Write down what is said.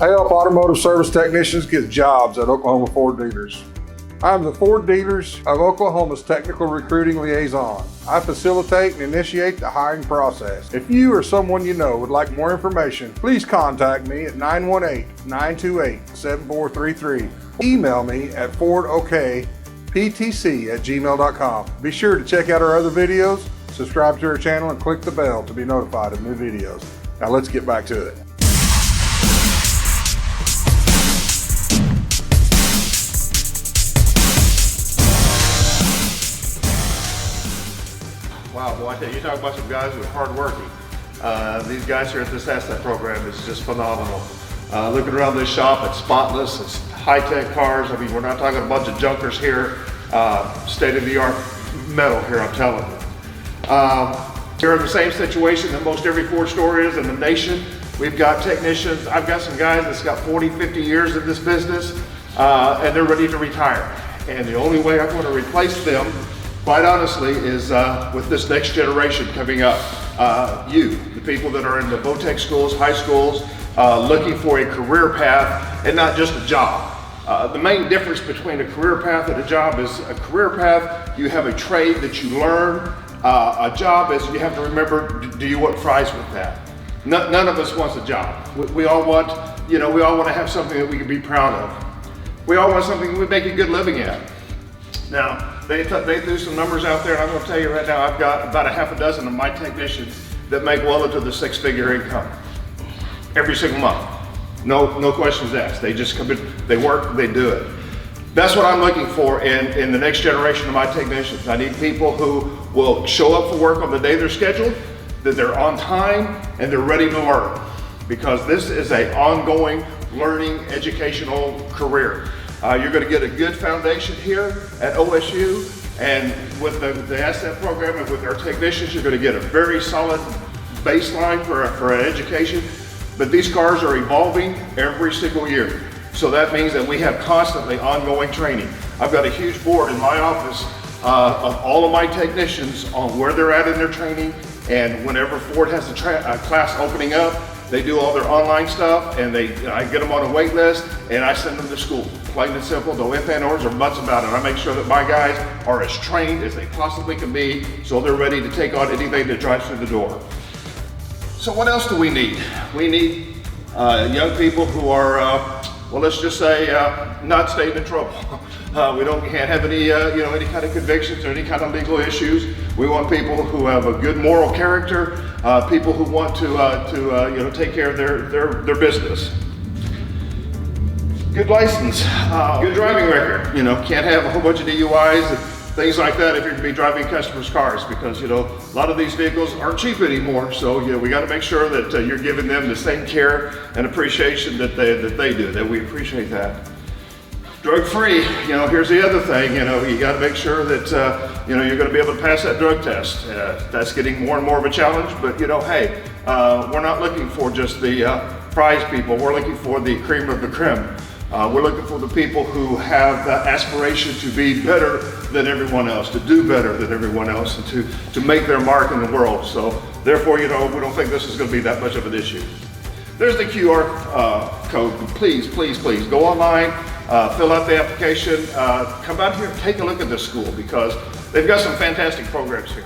I help automotive service technicians get jobs at Oklahoma Ford dealers. I'm the Ford Dealers of Oklahoma's technical recruiting liaison. I facilitate and initiate the hiring process. If you or someone you know would like more information, please contact me at 918-928-7433. Email me at fordokptc@gmail.com. Be sure to check out our other videos, subscribe to our channel, and click the bell to be notified of new videos. Now let's get back to it. Wow, boy, I tell you, you talk about some guys who are hardworking. These guys here at this asset program is just phenomenal. Looking around this shop, it's spotless, it's high-tech cars. I mean, we're not talking a bunch of junkers here. State-of-the-art metal here, I'm telling you. We're in the same situation that most every Ford store is in the nation. We've got technicians. I've got some guys that's got 40, 50 years in this business, and they're ready to retire. And the only way I'm going to replace them, quite honestly, is with this next generation coming up. The people that are in the VOTEC schools, high schools, looking for a career path and not just a job. The main difference between a career path and a job is a career path, you have a trade that you learn. A job is, you have to remember, do you want fries with that? None of us wants a job. We all want, we all want to have something that we can be proud of. We all want something we make a good living at. Now, they threw some numbers out there, and I'm going to tell you right now, I've got about a half a dozen of my technicians that make well into the six-figure income every single month. No questions asked. They just come in, they work, they do it. That's what I'm looking for in the next generation of my technicians. I need people who will show up for work on the day they're scheduled, that they're on time, and they're ready to learn. Because this is an ongoing learning, educational career. You're going to get a good foundation here at OSU, and with the asset program and with our technicians, you're going to get a very solid baseline for an education. But these cars are evolving every single year. So that means that we have constantly ongoing training. I've got a huge board in my office of all of my technicians on where they're at in their training, and whenever Ford has a class opening up, they do all their online stuff, and I get them on a wait list, and I send them to school. Plain and simple, no ifs, ands, or buts about it. I make sure that my guys are as trained as they possibly can be, so they're ready to take on anything that drives through the door. So what else do we need? We need young people who are, well, let's just say, not staying in trouble. We can't have any, any kind of convictions or any kind of legal issues. We want people who have a good moral character, people who want to take care of their business. Good license, good driving record. Can't have a whole bunch of DUIs and things like that if you're going to be driving customers' cars, because a lot of these vehicles aren't cheap anymore. So we got to make sure that you're giving them the same care and appreciation that they do. That we appreciate that. Drug-free. Here's the other thing. You got to make sure that you're going to be able to pass that drug test. That's getting more and more of a challenge. But hey, we're not looking for just the prize people. We're looking for the cream of the creme. We're looking for the people who have the aspiration to be better than everyone else, to do better than everyone else, and to make their mark in the world. So therefore, we don't think this is going to be that much of an issue. There's the QR code. Please go online, fill out the application, come out here and take a look at this school, because they've got some fantastic programs here.